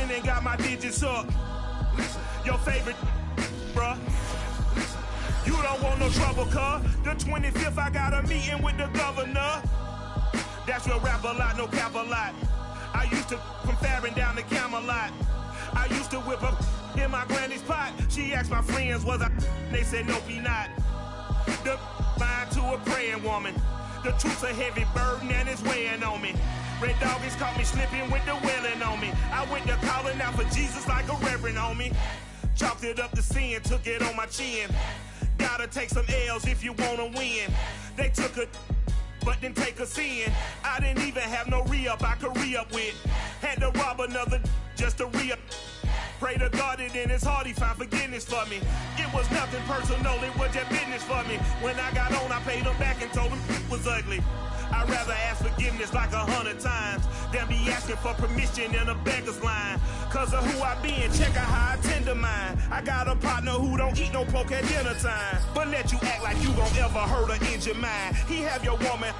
ballin' and got my digits up. Your favorite, bruh. You don't want no trouble, cuz. The 25th, I got a meeting with the governor. That's real rap a lot, no cap a lot. I used to from Farron down to Camelot. I used to whip up in my granny's pot. She asked my friends, was I? They said, nope, he not. The line to a praying woman. The truth's a heavy burden and it's weighing on me. Red doggies caught me slipping with the wailing on me. I went to calling out for Jesus like a reverend on me. Chalked it up to sin, took it on my chin. Gotta take some L's if you wanna win. They took a but didn't take a sin. I didn't even have no re-up I could re-up with. Had to rob another just to re-up. Pray to God that in his heart he found forgiveness for me. It was nothing personal, it was just business for me. When I got on, I paid him back and told him it was ugly. I'd rather ask forgiveness like 100 times than be asking for permission in a beggar's line. Cause of who I be and check out how I tend to mine. I got a partner who don't eat no pork at dinner time, but let you act like you gon' ever hurt or injure mine. He have your woman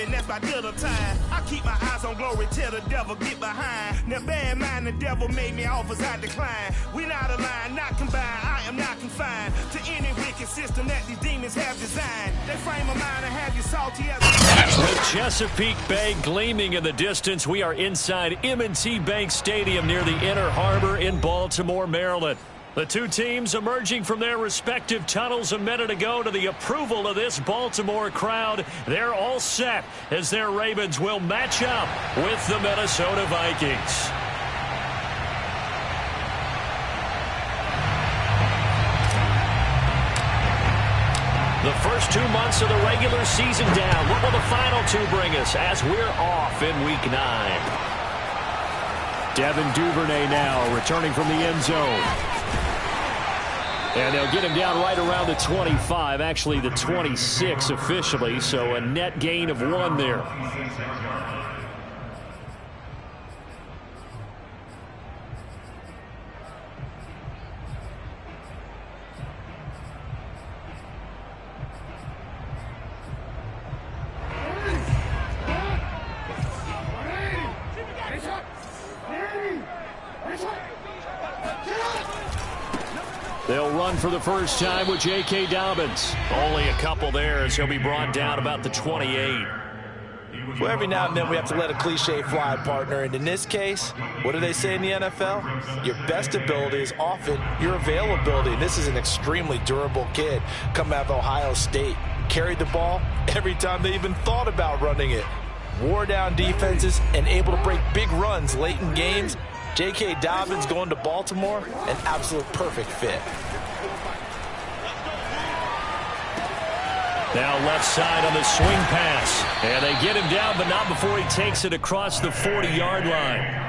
and that's by dinner time. I keep my eyes on glory till the devil get behind. Now bear in mind the devil made me offers I decline. We not aligned, not combined, I am not confined to any wicked system that these demons have designed. They frame a mind and have you salty as the Chesapeake Bay gleaming in the distance. We are inside M&T Bank Stadium near the Inner Harbor in Baltimore, Maryland. The two teams emerging from their respective tunnels a minute ago to the approval of this Baltimore crowd. They're all set as their Ravens will match up with the Minnesota Vikings. The first 2 months of the regular season down. What will the final two bring us as we're off in Week 9? Devin Duvernay now returning from the end zone. And they'll get him down right around the 25, actually the 26 officially, so a net gain of 1 there. They'll run for the first time with J.K. Dobbins. Only a couple there as he'll be brought down about the 28. Well, every now and then we have to let a cliche fly, partner. And in this case, what do they say in the NFL? Your best ability is often your availability. And this is an extremely durable kid coming out of Ohio State. Carried the ball every time they even thought about running it. Wore down defenses and able to break big runs late in games. J.K. Dobbins going to Baltimore, an absolute perfect fit. Now left side on the swing pass. And they get him down, but not before he takes it across the 40-yard line.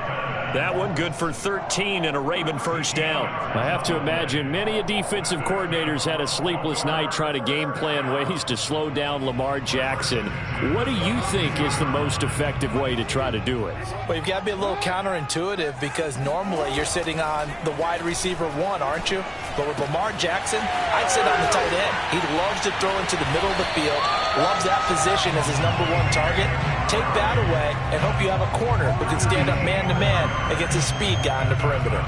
That one good for 13 and a Raven first down. I have to imagine many defensive coordinators had a sleepless night trying to game plan ways to slow down Lamar Jackson. What do you think is the most effective way to try to do it? Well, you've got to be a little counterintuitive because normally you're sitting on the wide receiver 1, aren't you? But with Lamar Jackson, I'd sit on the tight end. He loves to throw into the middle of the field, loves that position as his #1 target. Take that away and hope you have a corner who can stand up man-to-man against a speed guy on the perimeter.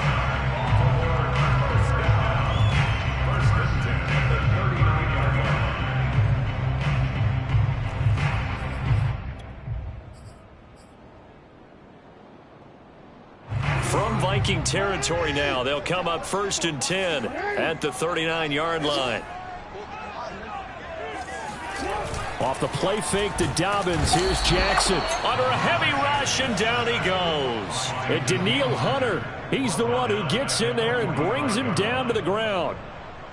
From Viking territory now, they'll come up 1st and 10 at the 39-yard line. Off the play fake to Dobbins, here's Jackson. Under a heavy rush, and down he goes. And Daniil Hunter, he's the one who gets in there and brings him down to the ground.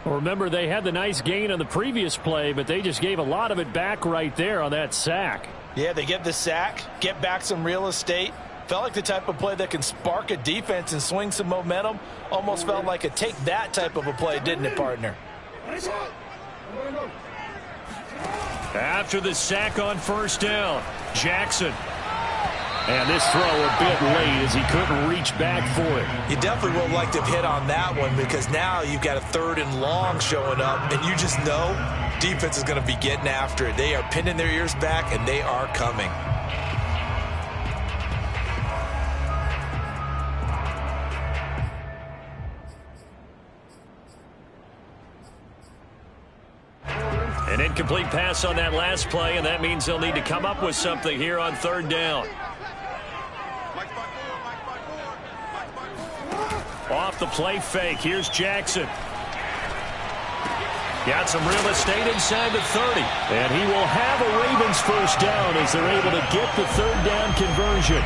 Well, remember, they had the nice gain on the previous play, but they just gave a lot of it back right there on that sack. Yeah, they get the sack, get back some real estate. Felt like the type of play that can spark a defense and swing some momentum. Almost felt like a take that type of a play, didn't it, partner? After the sack on first down, Jackson. And this throw a bit late as he couldn't reach back for it. You definitely would like to hit on that one because now you've got a 3rd and long showing up, and you just know defense is going to be getting after it. They are pinning their ears back, and they are coming. Incomplete pass on that last play, and that means they'll need to come up with something here on third down. Off the play fake. Here's Jackson. Got some real estate inside the 30. And he will have a Ravens first down as they're able to get the third down conversion.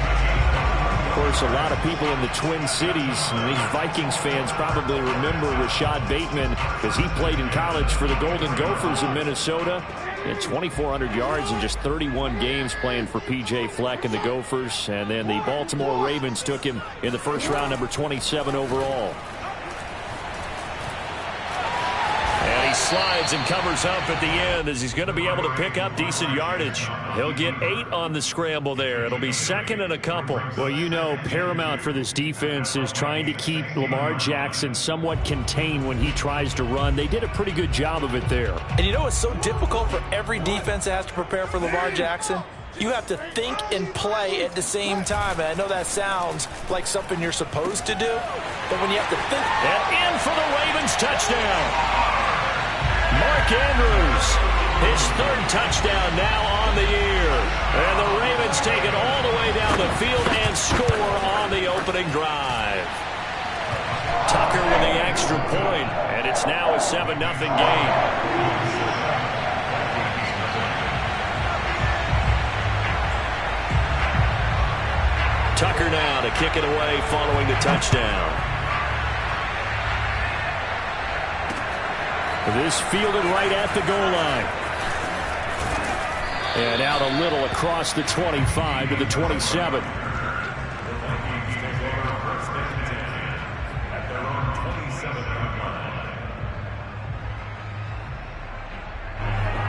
Of course, a lot of people in the Twin Cities, and these Vikings fans probably remember Rashad Bateman because he played in college for the Golden Gophers in Minnesota. He had 2,400 yards in just 31 games playing for P.J. Fleck and the Gophers. And then the Baltimore Ravens took him in the first round, number 27 overall. And he slides and covers up at the end as he's going to be able to pick up decent yardage. He'll get 8 on the scramble there. It'll be second and a couple. Well, you know, paramount for this defense is trying to keep Lamar Jackson somewhat contained when he tries to run. They did a pretty good job of it there. And you know it's so difficult for every defense that has to prepare for Lamar Jackson? You have to think and play at the same time. And I know that sounds like something you're supposed to do, but when you have to think... And in for the Ravens touchdown. Mark Andrews, his third touchdown now on the year. And the Ravens take it all the way down the field and score on the opening drive. Tucker with the extra point, and it's now a 7-0 game. Tucker now to kick it away following the touchdown. This fielded right at the goal line. And out a little across the 25 to the 27.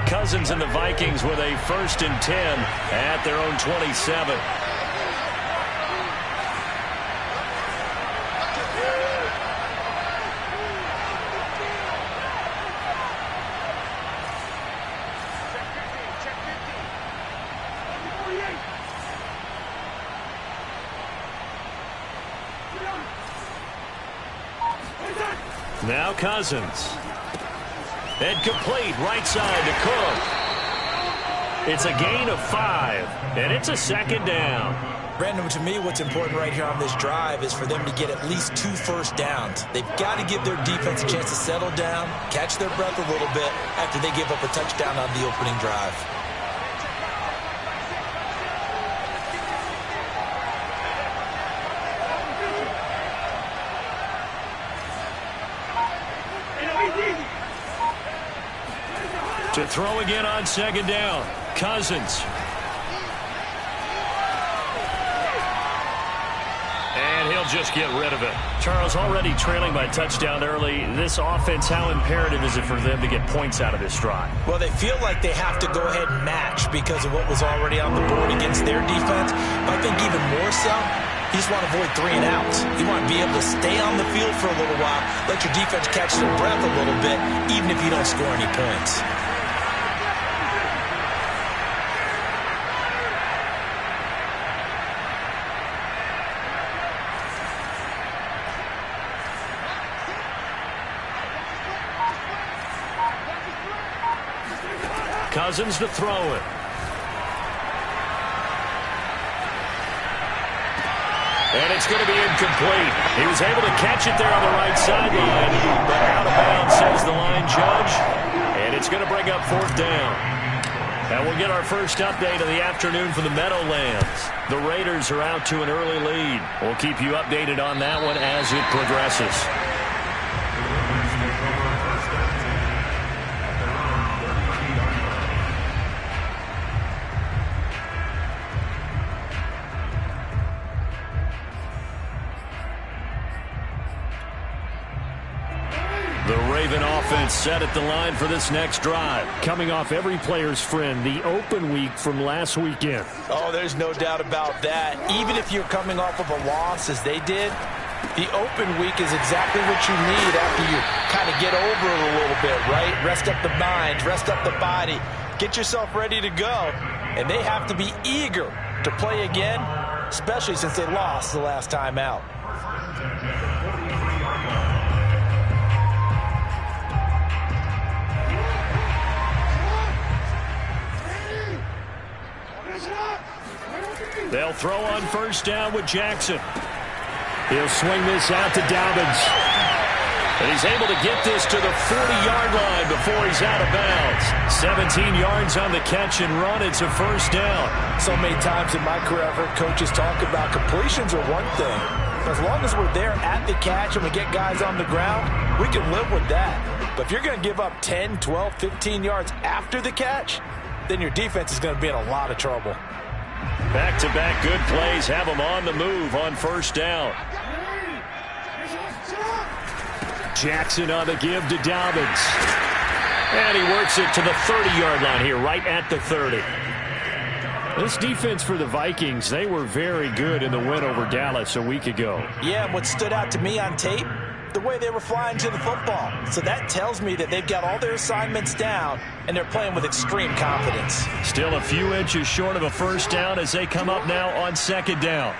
Cousins and the Vikings with a 1st and 10 at their own 27. Now Cousins. And complete right side to Cook. It's a gain of 5, and it's a 2nd down. Brandon, to me, what's important right here on this drive is for them to get at least 2 first downs. They've got to give their defense a chance to settle down, catch their breath a little bit after they give up a touchdown on the opening drive. To throw again on 2nd down. Cousins. And he'll just get rid of it. Charles, already trailing by touchdown early. This offense, how imperative is it for them to get points out of this drive? Well, they feel like they have to go ahead and match because of what was already on the board against their defense. But I think even more so, you just want to avoid 3 and outs. You want to be able to stay on the field for a little while, let your defense catch their breath a little bit, even if you don't score any points. Cousins to throw it. And it's going to be incomplete. He was able to catch it there on the right sideline, but out of bounds, says the line judge. And it's going to bring up 4th down. And we'll get our first update of the afternoon from the Meadowlands. The Raiders are out to an early lead. We'll keep you updated on that one as it progresses. Set at the line for this next drive. Coming off every player's friend, the open week from last weekend. Oh, there's no doubt about that. Even if you're coming off of a loss as they did, the open week is exactly what you need after you kind of get over it a little bit, right? Rest up the mind, rest up the body, get yourself ready to go. And they have to be eager to play again, especially since they lost the last time out. They'll throw on first down with Jackson. He'll swing this out to Dobbins. And he's able to get this to the 40-yard line before he's out of bounds. 17 yards on the catch and run. It's a first down. So many times in my career, I've heard coaches talk about completions are one thing. But as long as we're there at the catch and we get guys on the ground, we can live with that. But if you're going to give up 10, 12, 15 yards after the catch, then your defense is going to be in a lot of trouble. Back-to-back good plays have them on the move on first down. Jackson on the give to Dobbins. And he works it to the 30-yard line here, right at the 30. This defense for the Vikings, they were very good in the win over Dallas a week ago. Yeah, and what stood out to me on tape, the way they were flying to the football. So that tells me that they've got all their assignments down, and they're playing with extreme confidence. Still a few inches short of a first down as they come up now on second down.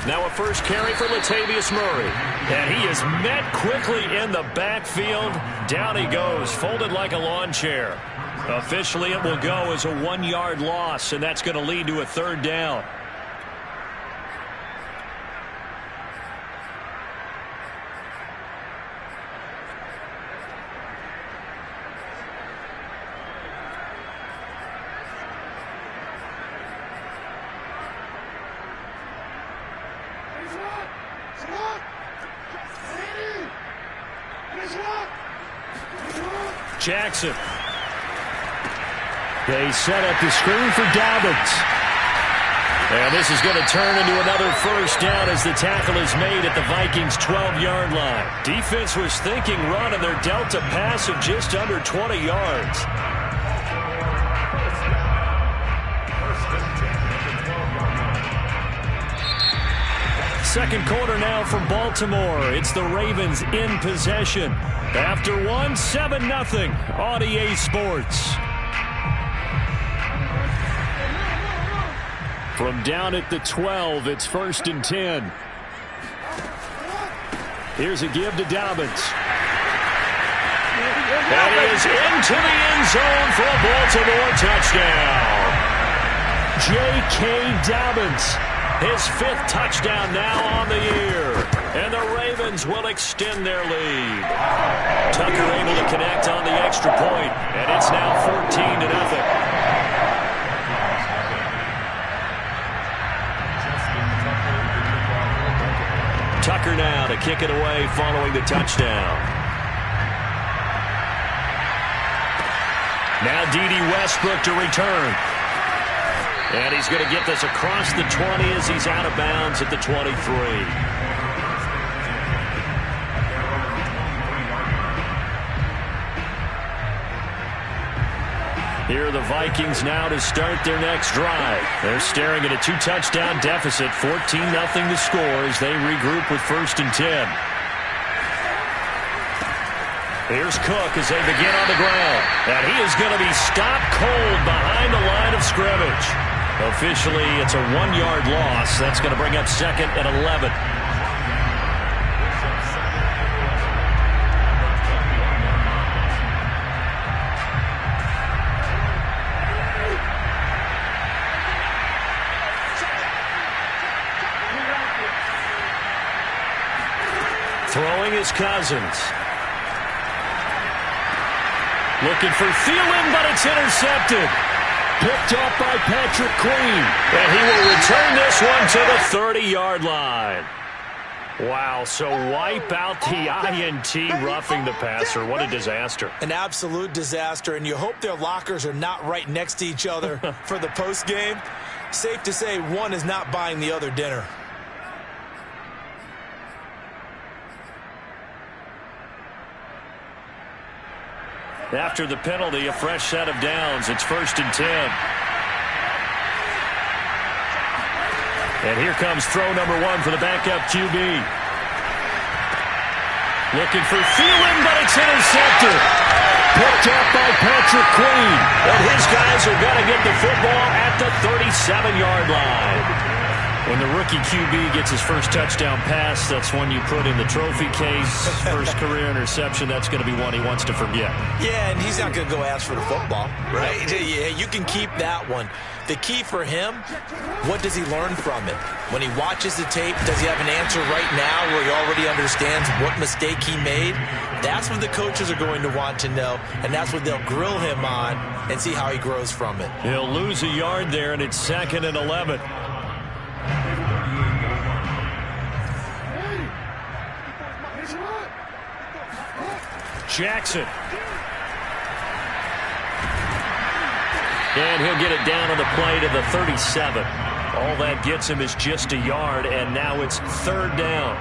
Now a first carry for Latavius Murray. And he is met quickly in the backfield. Down he goes, folded like a lawn chair. Officially, it will go as a 1-yard loss, and that's going to lead to a third down. Jackson. They set up the screen for Dobbins. And this is going to turn into another first down as the tackle is made at the Vikings' 12-yard line. Defense was thinking run, and they're dealt a pass of just under 20 yards. Second quarter now from Baltimore. It's the Ravens in possession. After one, 7-0 on EA Sports. From down at the 12, it's 1st and 10. Here's a give to Dobbins. That is into the end zone for a Baltimore touchdown. J.K. Dobbins, his 5th touchdown now on the year. And the Ravens will extend their lead. Tucker able to connect on the extra point, and it's now 14-0. Tucker now to kick it away following the touchdown. Now D.D. Westbrook to return. And he's going to get this across the 20 as he's out of bounds at the 23. Here are the Vikings now to start their next drive. They're staring at a 2-touchdown deficit, 14-0 to score as they regroup with 1st and 10. Here's Cook as they begin on the ground. And he is going to be stopped cold behind the line of scrimmage. Officially, it's a 1-yard loss. That's going to bring up 2nd and 11. Throwing is Cousins. Looking for Thielen, but it's intercepted. Picked up by Patrick Queen. And he will return this one to the 30-yard line. Wow, so wipe out the INT, roughing the passer. What a disaster. An absolute disaster, and you hope their lockers are not right next to each other for the postgame. Safe to say one is not buying the other dinner. After the penalty, a fresh set of downs. It's 1st and 10. And here comes throw number 1 for the backup QB. Looking for Thielen, but it's intercepted. Picked up by Patrick Queen. And his guys are going to get the football at the 37-yard line. When the rookie QB gets his first touchdown pass, that's one you put in the trophy case. First career interception, that's going to be one he wants to forget. Yeah, and he's not going to go ask for the football, right? Yeah, you can keep that one. The key for him, what does he learn from it? When he watches the tape, does he have an answer right now where he already understands what mistake he made? That's what the coaches are going to want to know, and that's what they'll grill him on and see how he grows from it. He'll lose a yard there, and it's 2nd and 11. Jackson. And he'll get it down on the play to the 37. All that gets him is just a yard, and now it's 3rd down.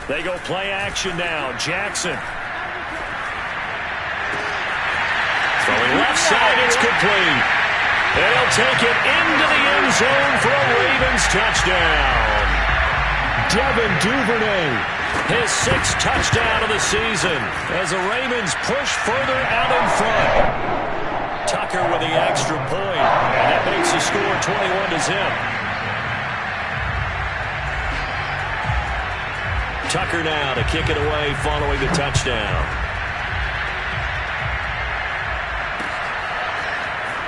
They go play action now. Jackson. Throwing left side, it's complete. And he'll take it into the end zone for a Ravens touchdown. Devin Duvernay, his 6th touchdown of the season as the Ravens push further out in front. Tucker with the extra point, and that makes the score 21-0. Tucker now to kick it away following the touchdown.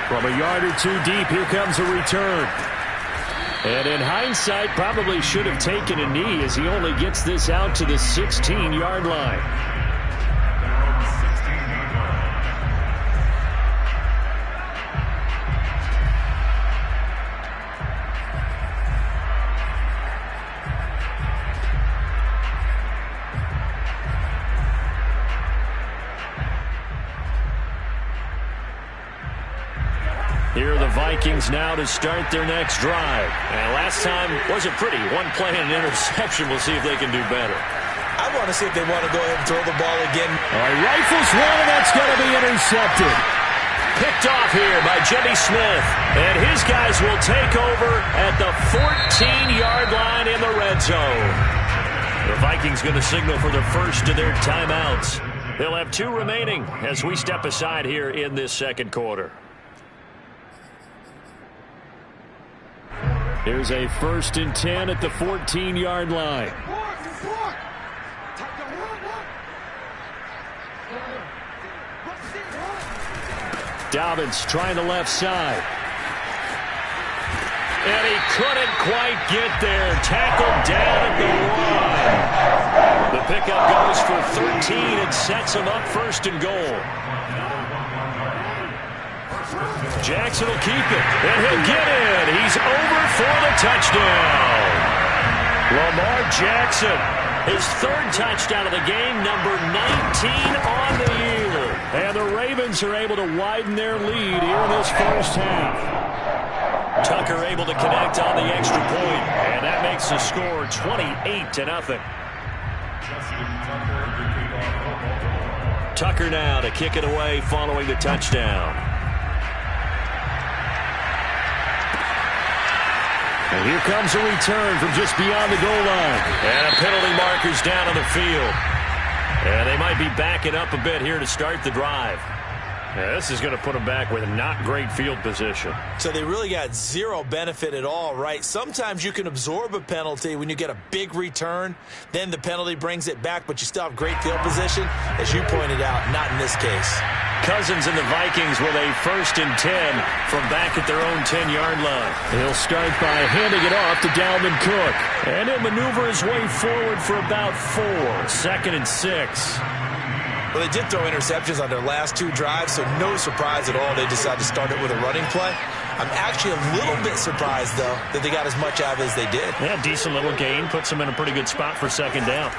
From a yard or two deep, here comes a return. And in hindsight, probably should have taken a knee as he only gets this out to the 16-yard line. Here are the Vikings now to start their next drive. And last time wasn't pretty. One play and an interception. We'll see if they can do better. I want to see if they want to go ahead and throw the ball again. All right, rifles one, and that's going to be intercepted. Picked off here by Jimmy Smith. And his guys will take over at the 14-yard line in the red zone. The Vikings going to signal for the first of their timeouts. They'll have 2 remaining as we step aside here in this second quarter. Here's a 1st and 10 at the 14-yard line. Dobbins trying the left side. And he couldn't quite get there. Tackled down at the 1. The pickup goes for 13 and sets him up 1st and goal. Jackson will keep it, and he'll get in. He's over for the touchdown. Lamar Jackson, his 3rd touchdown of the game, number 19 on the year. And the Ravens are able to widen their lead here in this first half. Tucker able to connect on the extra point, and that makes the score 28-0. Tucker now to kick it away following the touchdown. And here comes a return from just beyond the goal line. And a penalty marker's down on the field. And they might be backing up a bit here to start the drive. Yeah, this is going to put them back with a not great field position. So they really got 0 benefit at all, right? Sometimes you can absorb a penalty when you get a big return. Then the penalty brings it back, but you still have great field position. As you pointed out, not in this case. Cousins and the Vikings with a 1st and 10 from back at their own 10-yard line. He'll start by handing it off to Dalvin Cook. And he'll maneuver his way forward for about 4. 2nd and 6. Well, they did throw interceptions on their last 2 drives, so no surprise at all they decided to start it with a running play. I'm actually a little bit surprised, though, that they got as much out of it as they did. Yeah, decent little gain. Puts them in a pretty good spot for 2nd down.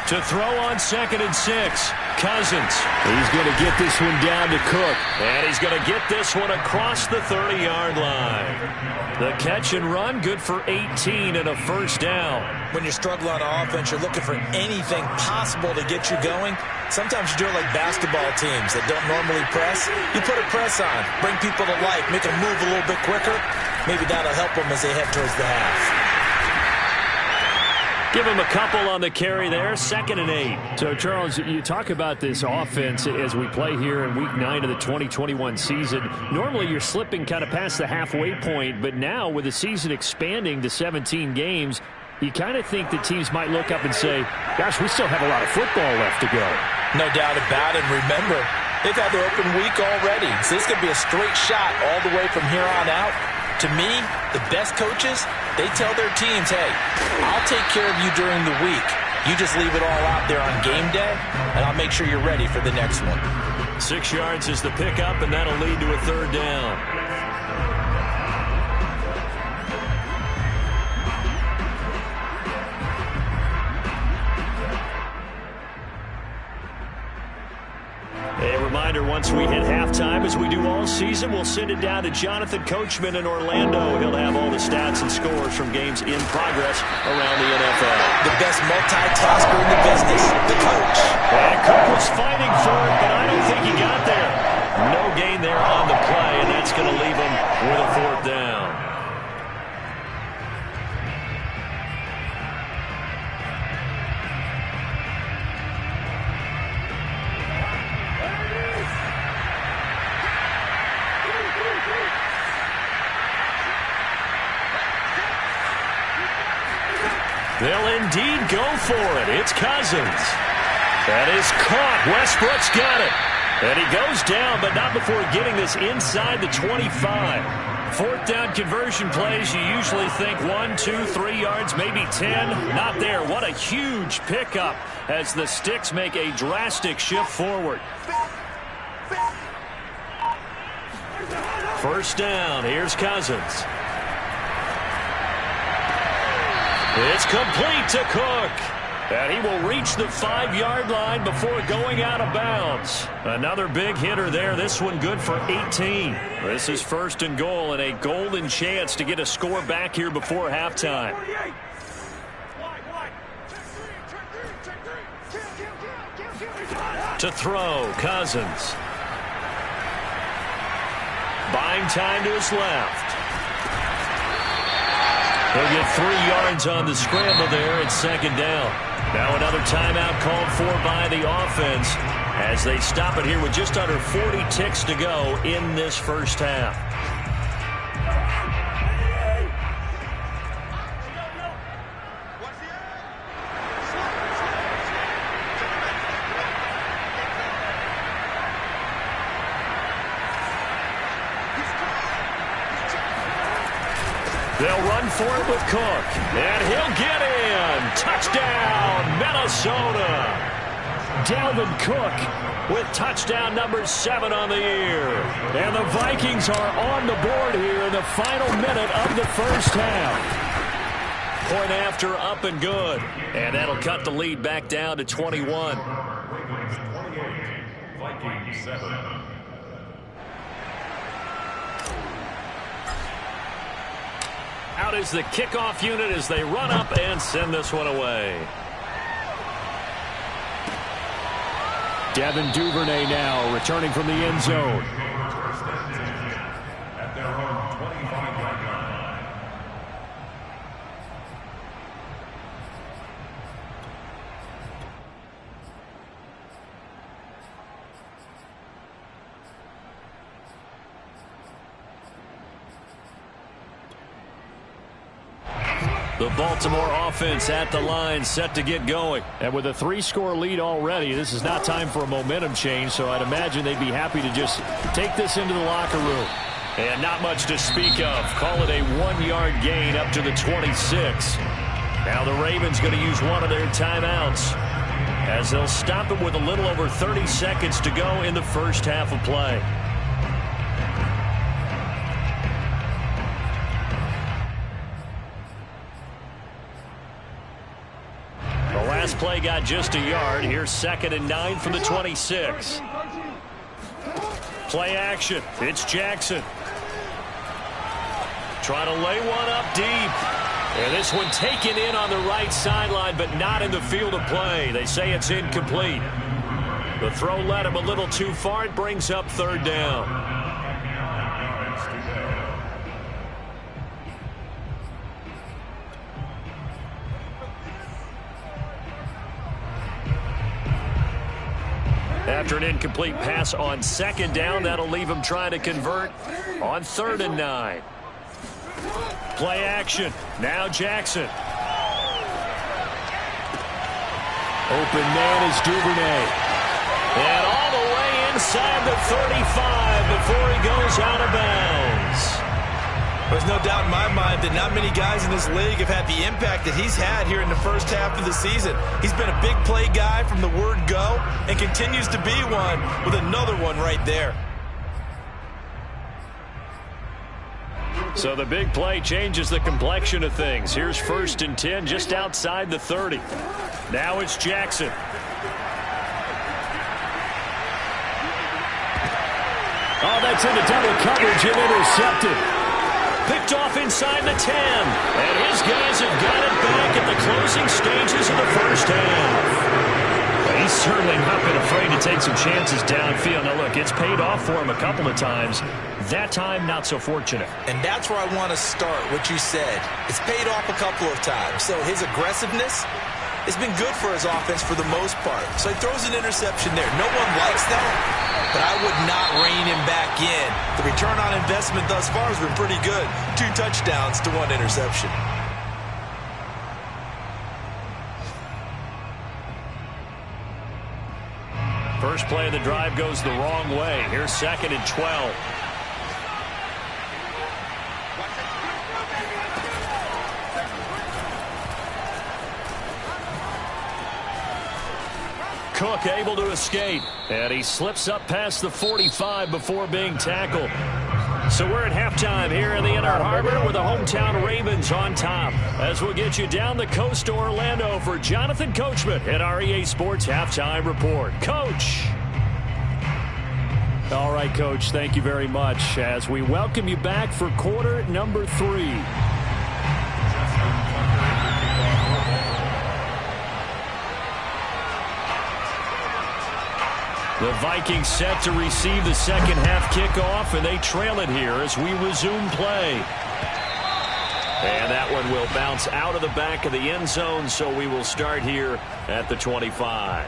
To throw on 2nd and 6. Cousins. He's going to get this one down to Cook. And he's going to get this one across the 30-yard line. The catch and run, good for 18 and a first down. When you struggle on offense, you're looking for anything possible to get you going. Sometimes you do it like basketball teams that don't normally press. You put a press on, bring people to life, make them move a little bit quicker. Maybe that'll help them as they head towards the half. Give him a couple on the carry there, 2nd and 8. So, Charles, you talk about this offense as we play here in Week 9 of the 2021 season. Normally, you're slipping kind of past the halfway point, but now with the season expanding to 17 games, you kind of think that teams might look up and say, gosh, we still have a lot of football left to go. No doubt about it. Remember, they've had their open week already, so this could be a straight shot all the way from here on out. To me, the best coaches, they tell their teams, hey, I'll take care of you during the week. You just leave it all out there on game day, and I'll make sure you're ready for the next one. 6 yards is the pickup, and that'll lead to a 3rd down. A reminder, once we hit halftime, as we do all season, we'll send it down to Jonathan Coachman in Orlando. He'll have all the stats and scores from games in progress around the NFL. The best multitasker in the business, the coach. And Cook was fighting for it, but I don't think he got there. No gain there on the play, and that's going to leave him with a 4th down. They'll indeed go for it. It's Cousins. That is caught. Westbrook's got it. And he goes down, but not before getting this inside the 25. 4th down conversion plays, you usually think 1, 2, 3 yards, maybe 10. Not there. What a huge pickup as the Sticks make a drastic shift forward. 1st down. Here's Cousins. It's complete to Cook. And he will reach the 5-yard line before going out of bounds. Another big hitter there. This one good for 18. This is 1st and goal and a golden chance to get a score back here before halftime. To throw, Cousins. Buying time to his left. He'll get 3 yards on the scramble there at 2nd down. Now another timeout called for by the offense as they stop it here with just under 40 ticks to go in this first half. They'll run for it with Cook, and he'll get in. Touchdown, Minnesota. Dalvin Cook with touchdown number 7 on the year. And the Vikings are on the board here in the final minute of the first half. Point after, up and good. And that'll cut the lead back down to 21. Vikings 7. Out is the kickoff unit as they run up and send this one away. Devin Duvernay now returning from the end zone. At their own 25-yard line. The Baltimore offense at the line, set to get going. And with a 3-score lead already, this is not time for a momentum change, so I'd imagine they'd be happy to just take this into the locker room. And not much to speak of. Call it a 1-yard gain up to the 26. Now the Ravens going to use one of their timeouts as they'll stop it with a little over 30 seconds to go in the first half of play. The last play got just a yard. Here's 2nd and 9 from the 26. Play action. It's Jackson. Trying to lay one up deep. And this one taken in on the right sideline, but not in the field of play. They say it's incomplete. The throw led him a little too far. It brings up 3rd down. After an incomplete pass on 2nd down, that'll leave him trying to convert on 3rd and 9. Play action. Now Jackson. Open man is Duvernay. And all the way inside the 35 before he goes out of bounds. There's no doubt in my mind that not many guys in this league have had the impact that he's had here in the first half of the season. He's been a big play guy from the word go and continues to be one with another one right there. So the big play changes the complexion of things. Here's 1st and 10 just outside the 30. Now it's Jackson. Oh, that's into double coverage and intercepted. Picked off inside the 10. And his guys have got it back at the closing stages of the first half. He's certainly not been afraid to take some chances downfield. Now, look, it's paid off for him a couple of times. That time, not so fortunate. And that's where I want to start, what you said. It's paid off a couple of times. So his aggressiveness has been good for his offense for the most part. So he throws an interception there. No one likes that, but I would not rein him back in. The return on investment thus far has been pretty good. 2 touchdowns to 1 interception. First play of the drive goes the wrong way. Here's 2nd and 12. Cook able to escape, and he slips up past the 45 before being tackled. So we're at halftime here in the Inner Harbor with the hometown Ravens on top. As we'll get you down the coast to Orlando for Jonathan Coachman at our EA Sports Halftime Report. Coach. All right, Coach, thank you very much as we welcome you back for quarter number 3. The Vikings set to receive the second half kickoff, and they trail it here as we resume play. And that one will bounce out of the back of the end zone, so we will start here at the 25.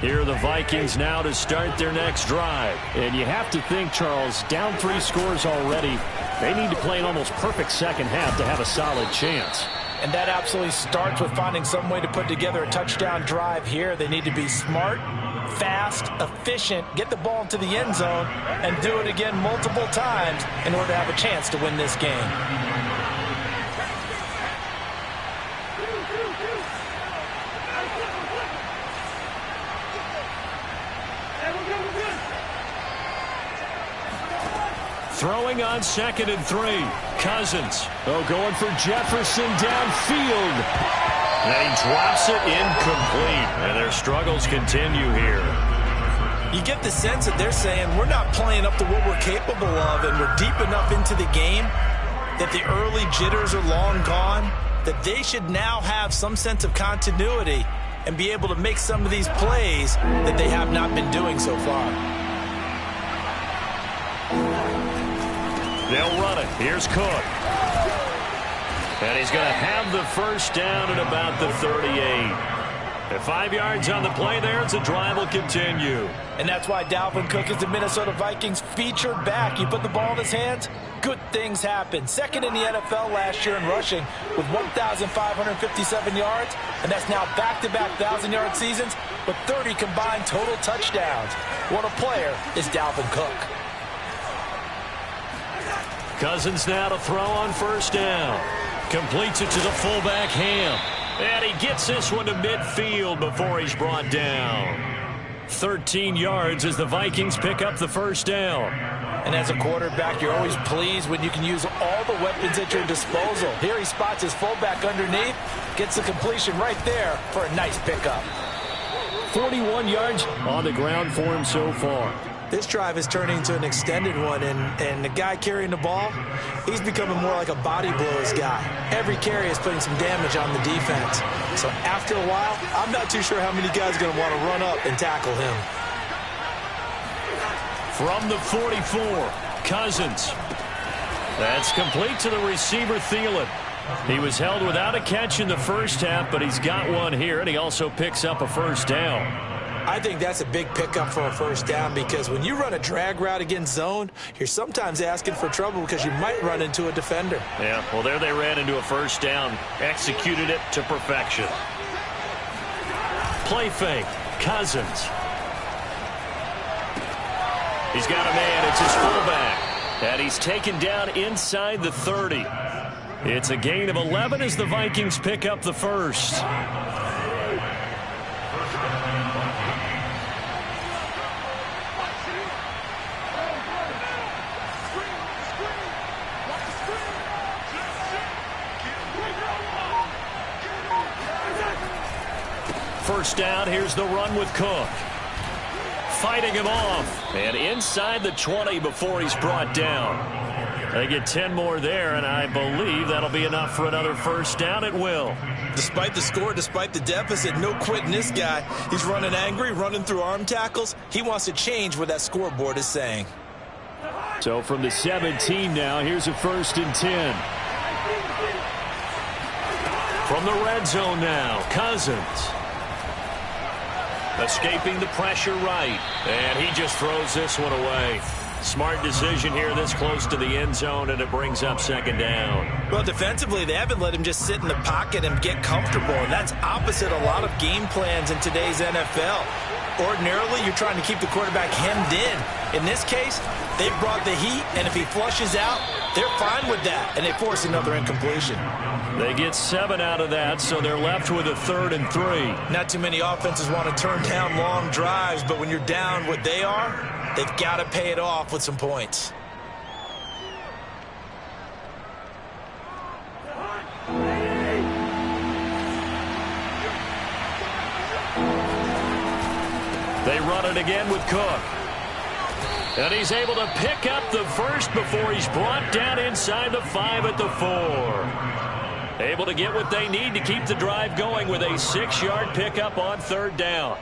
Here are the Vikings now to start their next drive. And you have to think, Charles, down 3 scores already. They need to play an almost perfect second half to have a solid chance. And that absolutely starts with finding some way to put together a touchdown drive here. They need to be smart, fast, efficient, get the ball into the end zone, and do it again multiple times in order to have a chance to win this game. Throwing on 2nd and 3. Cousins. Oh, going for Jefferson downfield. And he drops it incomplete. And their struggles continue here. You get the sense that they're saying we're not playing up to what we're capable of, and we're deep enough into the game that the early jitters are long gone, that they should now have some sense of continuity and be able to make some of these plays that they have not been doing so far. They'll run it. Here's Cook. And he's going to have the first down at about the 38. At 5 yards on the play there, the drive will continue. And that's why Dalvin Cook is the Minnesota Vikings featured back. You put the ball in his hands, good things happen. 2nd in the NFL last year in rushing with 1,557 yards. And that's now back-to-back 1,000-yard seasons with 30 combined total touchdowns. What a player is Dalvin Cook. Cousins now to throw on first down. Completes it to the fullback, Ham. And he gets this one to midfield before he's brought down. 13 yards as the Vikings pick up the first down. And as a quarterback, you're always pleased when you can use all the weapons at your disposal. Here he spots his fullback underneath, gets the completion right there for a nice pickup. 41 yards on the ground for him so far. This drive is turning into an extended one, and the guy carrying the ball, he's becoming more like a body blows guy. Every carry is putting some damage on the defense. So after a while, I'm not too sure how many guys are going to want to run up and tackle him. From the 44, Cousins. That's complete to the receiver, Thielen. He was held without a catch in the first half, but he's got one here, and he also picks up a first down. I think that's a big pickup for a first down because when you run a drag route against zone, you're sometimes asking for trouble because you might run into a defender. Yeah, well, there they ran into a first down, executed it to perfection. Play fake, Cousins. He's got a man, it's his fullback, and he's taken down inside the 30. It's a gain of 11 as the Vikings pick up the first. First down, here's the run with Cook. Fighting him off. And inside the 20 before he's brought down. They get 10 more there, and I believe that'll be enough for another first down at will. Despite the score, despite the deficit, no quitting this guy. He's running angry, running through arm tackles. He wants to change what that scoreboard is saying. So from the 17 now, here's a 1st and 10. From the red zone now, Cousins. Escaping the pressure right. And he just throws this one away. Smart decision here this close to the end zone, and it brings up 2nd down. Well, defensively, they haven't let him just sit in the pocket and get comfortable, and that's opposite a lot of game plans in today's NFL. Ordinarily, you're trying to keep the quarterback hemmed in. In this case, they've brought the heat, and if he flushes out, they're fine with that, and they force another incompletion. They get 7 out of that, so they're left with a 3rd and 3. Not too many offenses want to turn down long drives, but when you're down what they are, they've got to pay it off with some points. They run it again with Cook. And he's able to pick up the first before he's brought down inside the 5 at the 4. Able to get what they need to keep the drive going with a 6-yard pickup on 3rd down.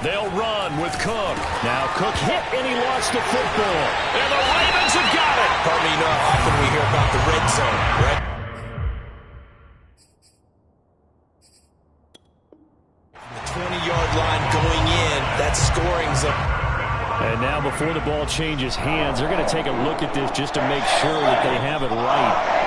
They'll run with Cook. Now Cook hit and he lost the football. And the Ravens have got it. Pardon me, you know how often we hear about the red zone, right? The 20-yard line going in, that scoring's up. And now before the ball changes hands, they're going to take a look at this just to make sure that they have it right.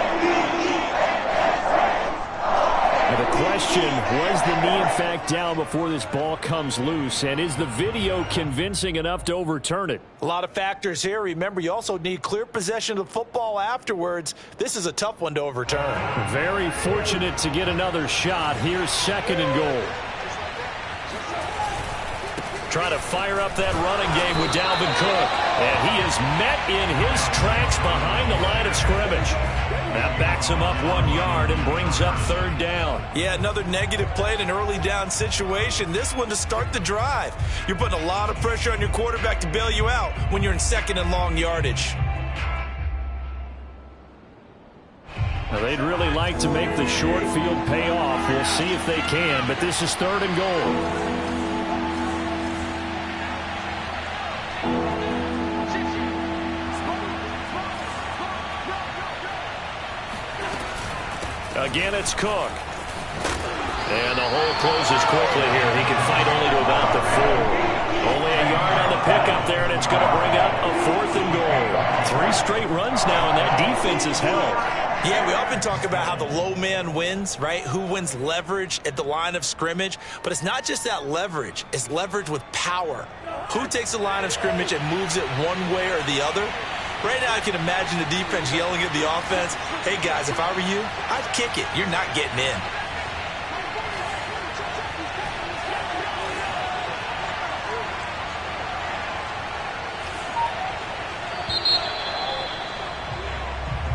And the question, was the knee in fact down before this ball comes loose? And is the video convincing enough to overturn it? A lot of factors here. Remember, you also need clear possession of the football afterwards. This is a tough one to overturn. Very fortunate to get another shot. Here's 2nd and goal. Trying to fire up that running game with Dalvin Cook. And he is met in his tracks behind the line of scrimmage. That backs him up 1 yard and brings up 3rd down. Yeah, another negative play in an early down situation. This one to start the drive. You're putting a lot of pressure on your quarterback to bail you out when you're in 2nd and long yardage. Now, they'd really like to make the short field pay off. We'll see if they can, but this is 3rd and goal. Again, it's Cook. And the hole closes quickly here. He can fight only to about the 4. Only a yard on the pickup there, and it's going to bring up a 4th and goal. 3 straight runs now, and that defense is held. Yeah, we often talk about how the low man wins, right? Who wins leverage at the line of scrimmage. But it's not just that leverage. It's leverage with power. Who takes the line of scrimmage and moves it one way or the other? Right now, I can imagine the defense yelling at the offense, hey, guys, if I were you, I'd kick it. You're not getting in.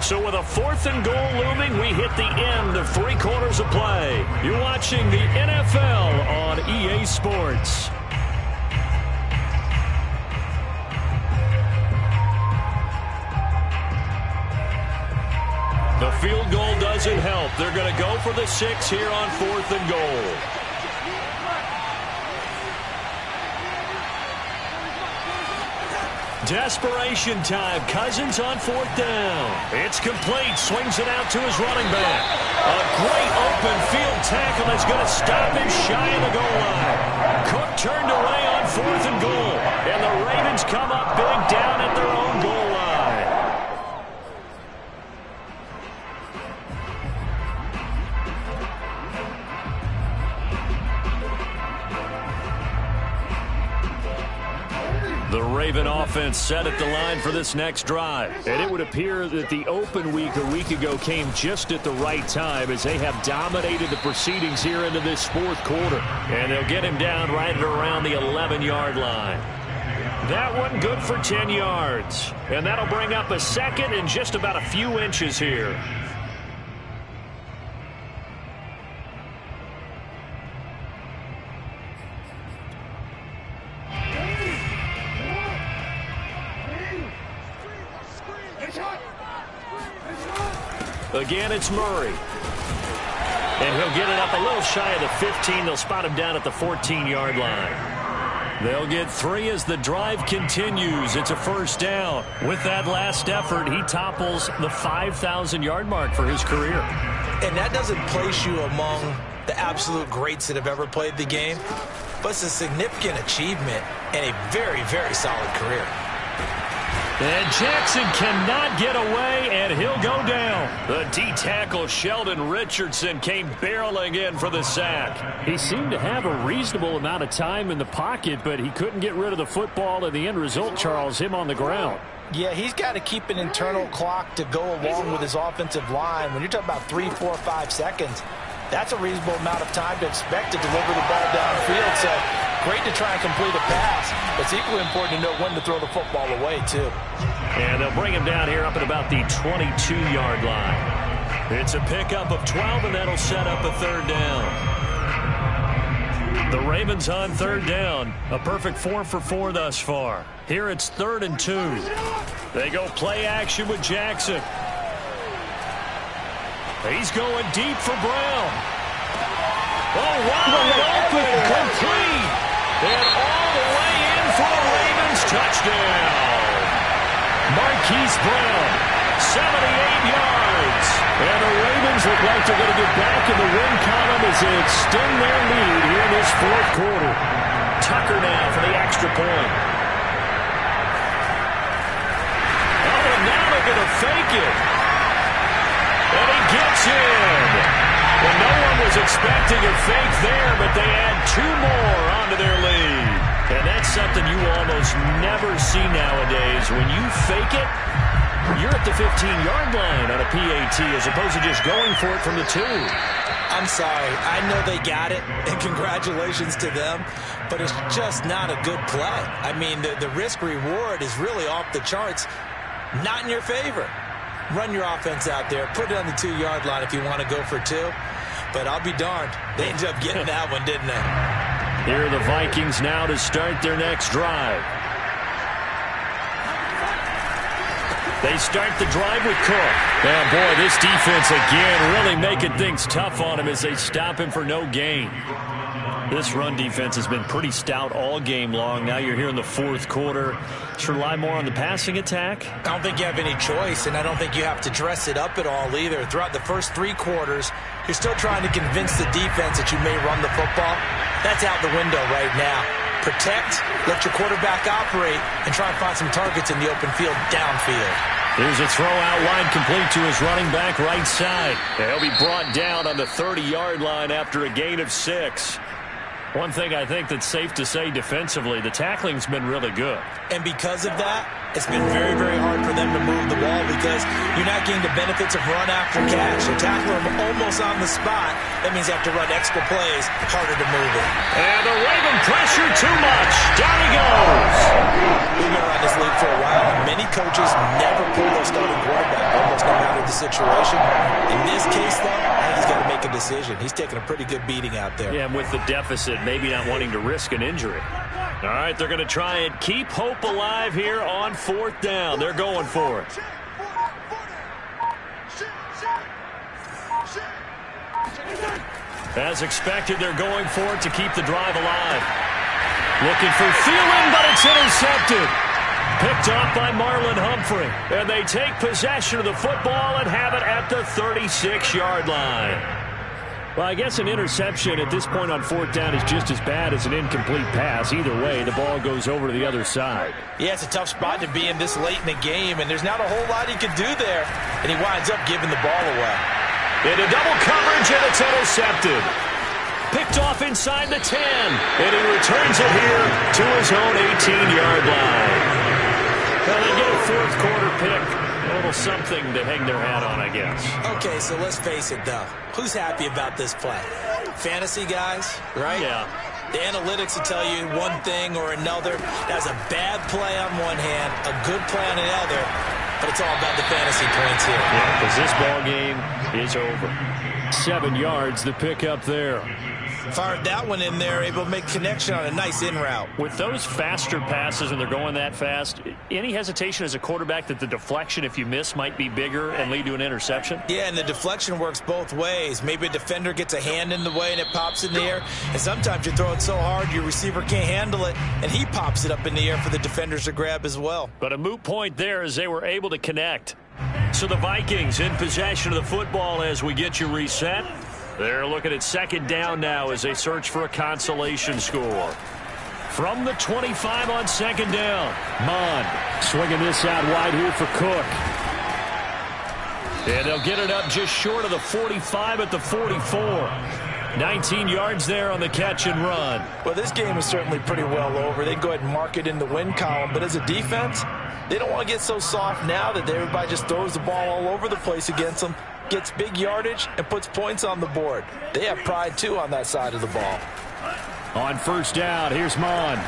So with a 4th and goal looming, we hit the end of 3 quarters of play. You're watching the NFL on EA Sports. The field goal doesn't help. They're going to go for the 6 here on 4th and goal. Desperation time. Cousins on 4th down. It's complete. Swings it out to his running back. A great open field tackle that's going to stop him shy of the goal line. Cook turned away on 4th and goal. And the Ravens come up big down at their own goal line. The Raven offense set at the line for this next drive. And it would appear that the open week a week ago came just at the right time as they have dominated the proceedings here into this 4th quarter. And they'll get him down right at around the 11-yard line. That one good for 10 yards. And that'll bring up a 2nd and just about a few inches here. Again, it's Murray. And he'll get it up a little shy of the 15. They'll spot him down at the 14-yard line. They'll get 3 as the drive continues. It's a 1st down. With that last effort, he topples the 5,000-yard mark for his career. And that doesn't place you among the absolute greats that have ever played the game, but it's a significant achievement and a very, very solid career. And Jackson cannot get away, and he'll go down. The D-tackle Sheldon Richardson came barreling in for the sack. He seemed to have a reasonable amount of time in the pocket, but he couldn't get rid of the football, and the end result, Charles, him on the ground. Yeah, he's got to keep an internal clock to go along with his offensive line. When you're talking about 3, 4, 5 seconds, that's a reasonable amount of time to expect to deliver the ball downfield. So great to try and complete a pass. It's equally important to know when to throw the football away, too. And they'll bring him down here up at about the 22-yard line. It's a pickup of 12, and that'll set up a 3rd down. The Ravens on 3rd down. A perfect 4 for 4 thus far. Here it's 3rd and 2. They go play action with Jackson. He's going deep for Brown. Oh, wide open, complete. And all the way in for a Ravens touchdown. Marquise Brown, 78 yards. And the Ravens look like they're going to get back in the win column as they extend their lead here in this 4th quarter. Tucker now for the extra point. Oh, and now they're going to fake it. And he gets in. Well, no one was expecting a fake there, but they add 2 more onto their lead. And that's something you almost never see nowadays. When you fake it, you're at the 15-yard line on a PAT as opposed to just going for it from the 2. I'm sorry. I know they got it, and congratulations to them, but it's just not a good play. I mean, the risk-reward is really off the charts, not in your favor. Run your offense out there. Put it on the 2-yard line if you want to go for 2. But I'll be darned. They ended up getting that one, didn't they? Here are the Vikings now to start their next drive. They start the drive with Cook. Oh, boy, this defense again really making things tough on him as they stop him for no gain. This run defense has been pretty stout all game long. Now you're here in the 4th quarter. Should rely more on the passing attack? I don't think you have any choice, and I don't think you have to dress it up at all either. Throughout the first 3 quarters, you're still trying to convince the defense that you may run the football. That's out the window right now. Protect, let your quarterback operate, and try and find some targets in the open field downfield. Here's a throw out line complete to his running back right side. He'll be brought down on the 30-yard line after a gain of 6. One thing I think that's safe to say defensively, the tackling's been really good. And because of that, it's been very, very hard for them to move the ball because you're not getting the benefits of run after catch. They tackle them almost on the spot. That means you have to run extra plays, harder to move it. And the Raven pressure too much. Down he goes. We've been around this league for a while, and many coaches never pull their starting quarterback, almost no matter the situation. In this case, though, I think he's got to make a decision. He's taking a pretty good beating out there. Yeah, and with the deficit, maybe not wanting to risk an injury. All right, they're going to try and keep hope alive here on 4th down. They're going for it. As expected, they're going for it to keep the drive alive. Looking for Thielen, but it's intercepted. Picked off by Marlon Humphrey. And they take possession of the football and have it at the 36-yard line. Well, I guess an interception at this point on 4th down is just as bad as an incomplete pass. Either way, the ball goes over to the other side. Yeah, it's a tough spot to be in this late in the game, and there's not a whole lot he can do there. And he winds up giving the ball away. Into double coverage, and it's intercepted. Picked off inside the 10, and he returns it here to his own 18-yard line. Well, they get a 4th quarter pick. A little something to hang their hat on, I guess. Okay, so let's face it, though. Who's happy about this play? Fantasy guys, right? Yeah. The analytics will tell you one thing or another. That's a bad play on one hand, a good play on the other, but it's all about the fantasy points here. Yeah, because this ball game is over. 7 yards, the pickup there. Fired that one in there, able to make connection on a nice in route. With those faster passes and they're going that fast, any hesitation as a quarterback that the deflection, if you miss, might be bigger and lead to an interception? Yeah, and the deflection works both ways. Maybe a defender gets a hand in the way and it pops in the air, and sometimes you throw it so hard your receiver can't handle it, and he pops it up in the air for the defenders to grab as well. But a moot point there as they were able to connect. So the Vikings in possession of the football as we get you reset. They're looking at 2nd down now as they search for a consolation score. From the 25 on 2nd down. Mond swinging this out wide here for Cook. And they'll get it up just short of the 45 at the 44. 19 yards there on the catch and run. Well, this game is certainly pretty well over. They can go ahead and mark it in the win column. But as a defense, they don't want to get so soft now that everybody just throws the ball all over the place against them, gets big yardage, and puts points on the board. They have pride, too, on that side of the ball. On 1st down, here's Mond.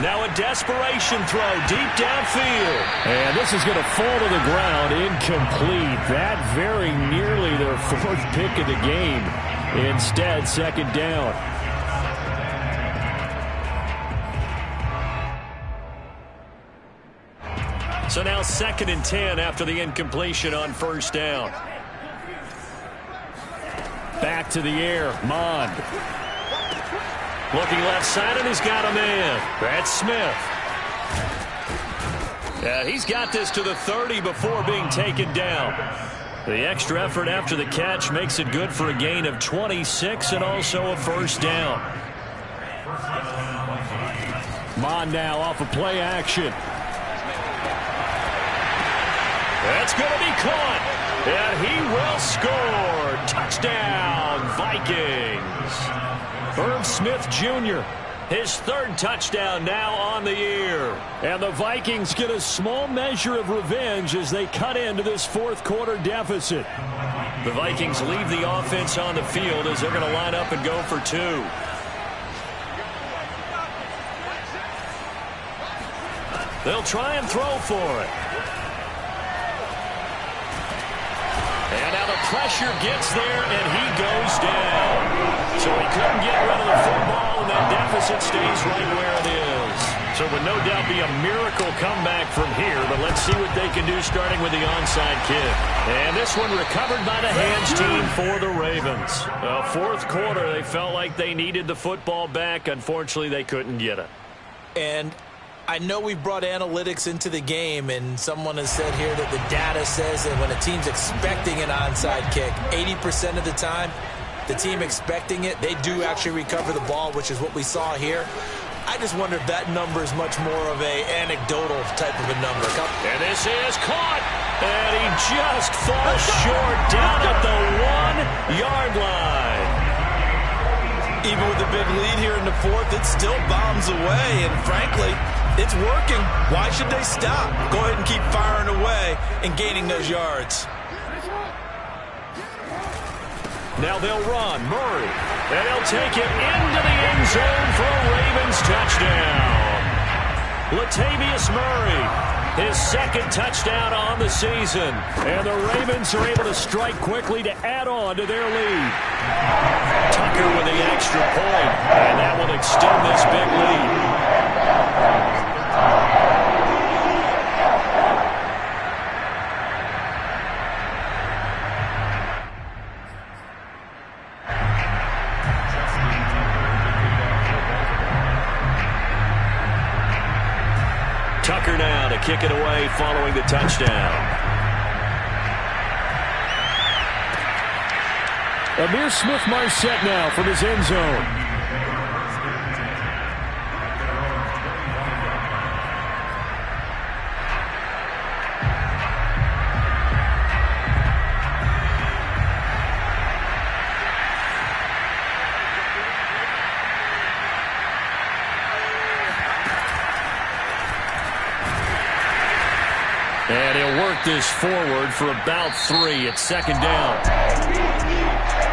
Now a desperation throw deep downfield. And this is going to fall to the ground incomplete. That very nearly their 4th pick of the game. Instead, 2nd down. So now 2nd and 10 after the incompletion on 1st down. Back to the air, Mond. Looking left side, and he's got a man. That's Smith. Yeah, he's got this to the 30 before being taken down. The extra effort after the catch makes it good for a gain of 26 and also a 1st down. Mond now off of play action. That's going to be caught. And he will score. Touchdown, Vikings. Irv Smith Jr., his 3rd touchdown now on the year. And the Vikings get a small measure of revenge as they cut into this 4th quarter deficit. The Vikings leave the offense on the field as they're going to line up and go for 2. They'll try and throw for it. And now the pressure gets there, and he goes down. So he couldn't get rid of the football, and that deficit stays right where it is. So it would no doubt be a miracle comeback from here, but let's see what they can do starting with the onside kick. And this one recovered by the hands team for the Ravens. 4th quarter, they felt like they needed the football back. Unfortunately, they couldn't get it. And I know we've brought analytics into the game, and someone has said here that the data says that when a team's expecting an onside kick, 80% of the time, the team expecting it, they do actually recover the ball, which is what we saw here. I just wonder if that number is much more of a anecdotal type of a number. And this is caught. And he just falls short down at the 1-yard line. Even with a big lead here in the fourth, it still bombs away. And frankly, it's working. Why should they stop? Go ahead and keep firing away and gaining those yards. Now they'll run. Murray. And he'll take it into the end zone for a Ravens touchdown. Latavius Murray, his second touchdown on the season. And the Ravens are able to strike quickly to add on to their lead. Tucker with the extra point, and that will extend this big lead. Tucker now to kick it away following the touchdown. Amir Smith-Marset now from his end zone. And he'll work this forward for about 3 at second down.